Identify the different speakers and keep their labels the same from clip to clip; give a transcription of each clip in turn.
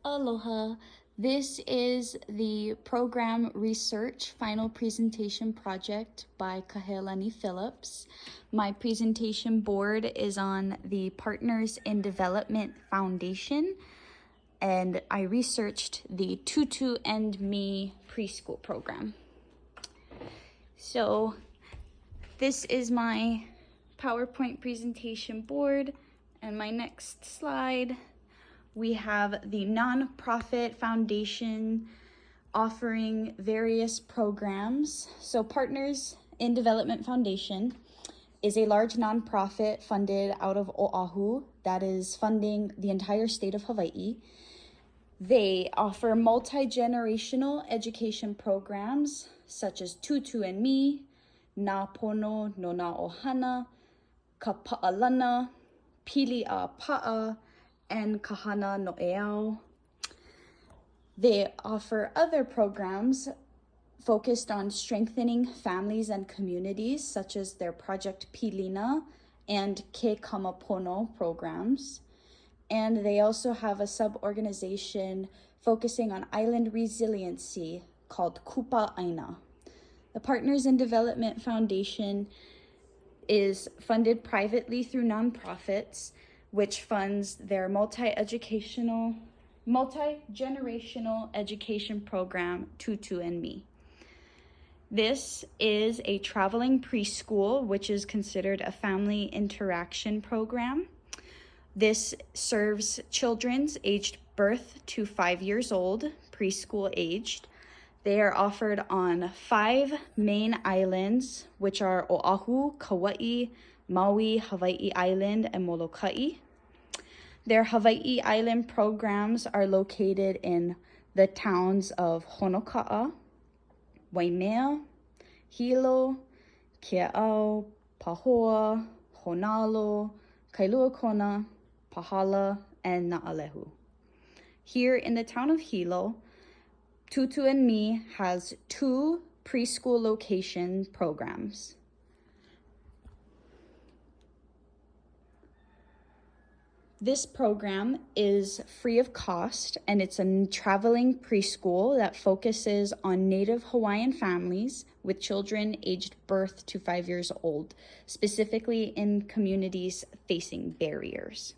Speaker 1: Aloha. This is the program research final presentation project by Kahelani Phillips. My presentation board is on the Partners in Development Foundation, and I researched the Tutu and Me preschool program. So this is my PowerPoint presentation board, and my next slide. We have the nonprofit foundation offering various programs. So Partners in Development Foundation is a large nonprofit funded out of Oahu that is funding the entire state of Hawaii. They offer multi-generational education programs such as Tutu and Me, Na Pono no Na Ohana, Ka Pa'alana, Pili a Pa'a, and Kahana no Eau. They offer other programs focused on strengthening families and communities, such as their Project Pilina and Ke Kamapono programs. And they also have a sub-organization focusing on island resiliency called Kupa Aina. The Partners in Development Foundation is funded privately through nonprofits, which funds their multi-generational education program, Tutu and Me. This is a traveling preschool, which is considered a family interaction program. This serves children aged birth to 5 years old, preschool aged. They are offered on 5 main islands, which are Oahu, Kauai, Maui, Hawaii Island, and Molokai. Their Hawaii Island programs are located in the towns of Honoka'a, Waimea, Hilo, Kea'au, Pahoa, Honalo, Kailua-Kona, Pahala, and Na'alehu. Here in the town of Hilo, Tutu and Me has 2 preschool location programs. This program is free of cost, and it's a traveling preschool that focuses on Native Hawaiian families with children aged birth to 5 years old, specifically in communities facing barriers.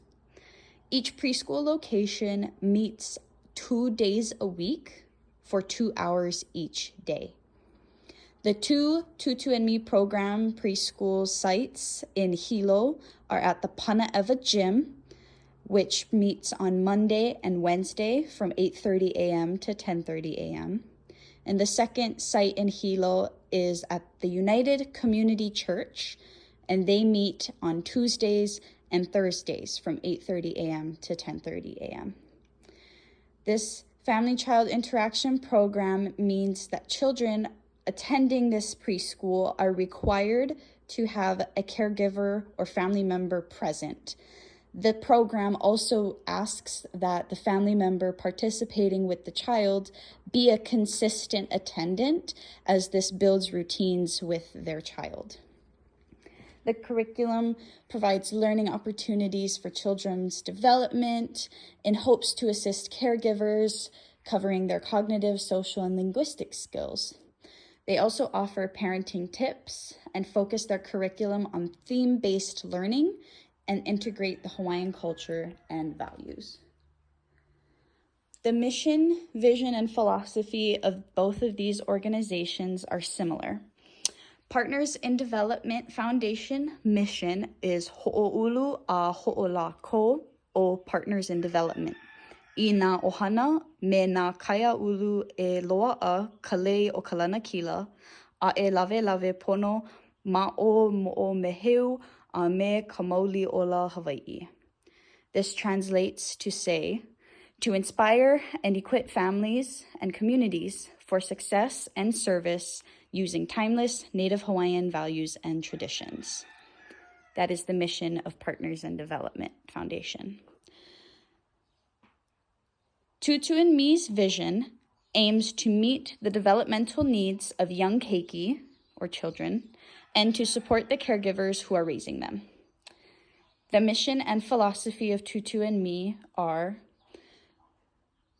Speaker 1: Each preschool location meets 2 days a week for 2 hours each day. The 2 Tutu and Me program preschool sites in Hilo are at the Panaeva Gym, which meets on Monday and Wednesday from 8:30 a.m. to 10:30 a.m. And the second site in Hilo is at the United Community Church, and they meet on Tuesdays and Thursdays from 8:30 a.m. to 10:30 a.m. This family-child interaction program means that children attending this preschool are required to have a caregiver or family member present. The program also asks that the family member participating with the child be a consistent attendant, as this builds routines with their child. The curriculum provides learning opportunities for children's development in hopes to assist caregivers, covering their cognitive, social, and linguistic skills. They also offer parenting tips and focus their curriculum on theme-based learning and integrate the Hawaiian culture and values. The mission, vision, and philosophy of both of these organizations are similar. Partners in Development Foundation mission is Ho'oulu a Ho'olako o Partners in Development. I nā ohana me nā kaiaulu e loa'a ka lei o ka lanakila, a e lawe pono ma o mo'o meheu a me ka mauli ola Hawaii. This translates to say, to inspire and equip families and communities for success and service using timeless Native Hawaiian values and traditions. That is the mission of Partners in Development Foundation. Tutu and Me's vision aims to meet the developmental needs of young keiki, or children, and to support the caregivers who are raising them. The mission and philosophy of Tutu and Me are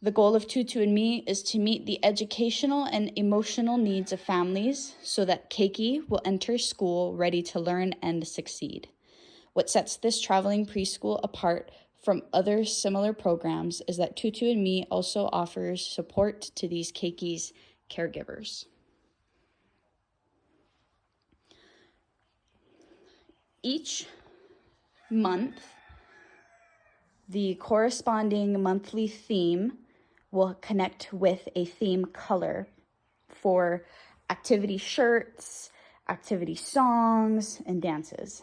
Speaker 1: The goal of Tutu&Me is to meet the educational and emotional needs of families so that Keiki will enter school ready to learn and succeed. What sets this traveling preschool apart from other similar programs is that Tutu&Me also offers support to these Keiki's caregivers. Each month, the corresponding monthly theme will connect with a theme color for activity shirts, activity songs, and dances.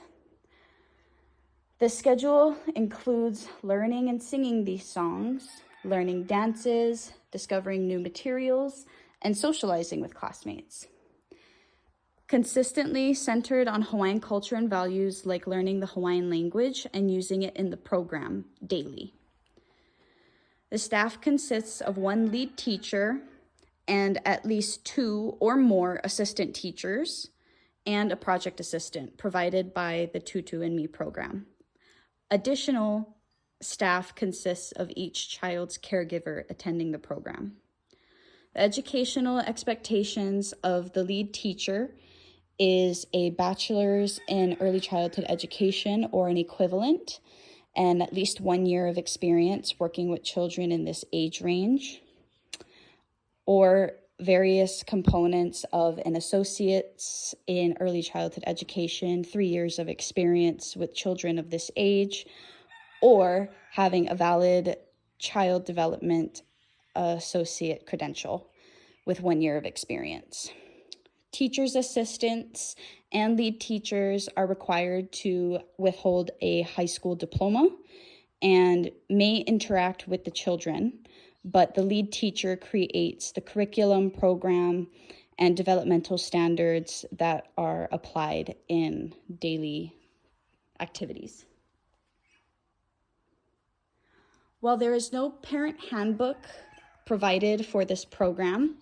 Speaker 1: The schedule includes learning and singing these songs, learning dances, discovering new materials, and socializing with classmates. Consistently centered on Hawaiian culture and values like learning the Hawaiian language and using it in the program daily. The staff consists of one lead teacher and at least 2 or more assistant teachers and a project assistant provided by the Tutu&Me program. Additional staff consists of each child's caregiver attending the program. The educational expectations of the lead teacher is a bachelor's in early childhood education or an equivalent, and at least 1 year of experience working with children in this age range, or various components of an associate's in early childhood education, 3 years of experience with children of this age, or having a valid child development associate credential with 1 year of experience. Teachers' assistants and lead teachers are required to withhold a high school diploma and may interact with the children, but the lead teacher creates the curriculum, program, and developmental standards that are applied in daily activities. While there is no parent handbook provided for this program,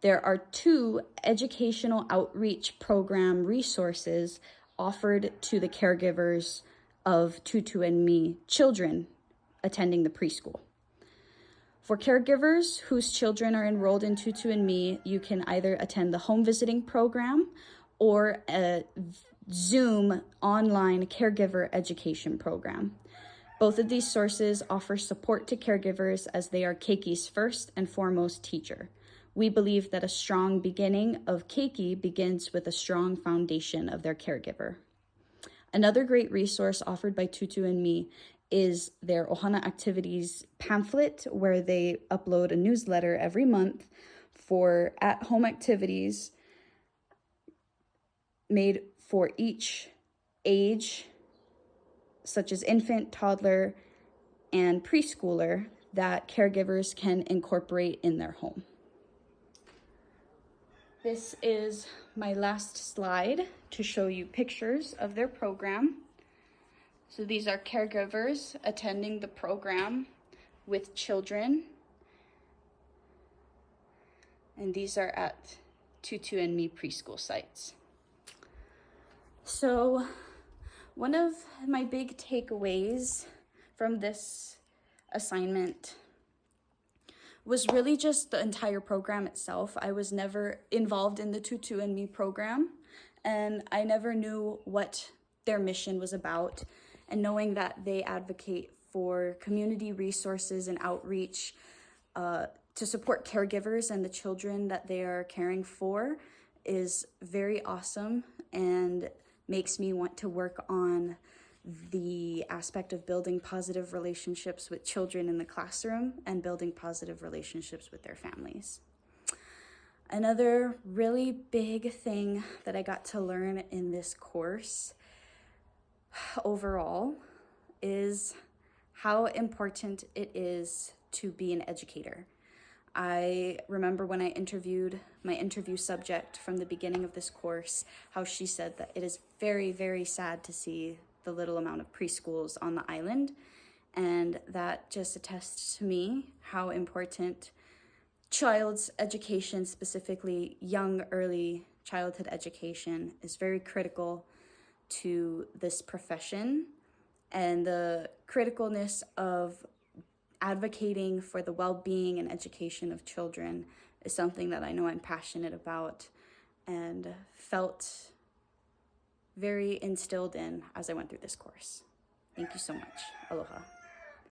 Speaker 1: there are 2 educational outreach program resources offered to the caregivers of Tutu&Me children attending the preschool. For caregivers whose children are enrolled in Tutu&Me, you can either attend the home visiting program or a Zoom online caregiver education program. Both of these sources offer support to caregivers as they are Keiki's first and foremost teacher. We believe that a strong beginning of Keiki begins with a strong foundation of their caregiver. Another great resource offered by Tutu&Me is their Ohana Activities pamphlet, where they upload a newsletter every month for at-home activities made for each age, such as infant, toddler, and preschooler, that caregivers can incorporate in their home. This is my last slide to show you pictures of their program. So these are caregivers attending the program with children. And these are at Tutu&Me preschool sites. So one of my big takeaways from this assignment was really just the entire program itself. I was never involved in the Tutu&Me program, and I never knew what their mission was about. And knowing that they advocate for community resources and outreach to support caregivers and the children that they are caring for is very awesome and makes me want to work on the aspect of building positive relationships with children in the classroom and building positive relationships with their families. Another really big thing that I got to learn in this course overall is how important it is to be an educator. I remember when I interviewed my interview subject from the beginning of this course, how she said that it is very, very sad to see the little amount of preschools on the island. And that just attests to me how important child's education, specifically young, early childhood education, is very critical to this profession, and the criticalness of advocating for the well-being and education of children is something that I know I'm passionate about and felt very instilled in as I went through this course. Thank you so much. Aloha.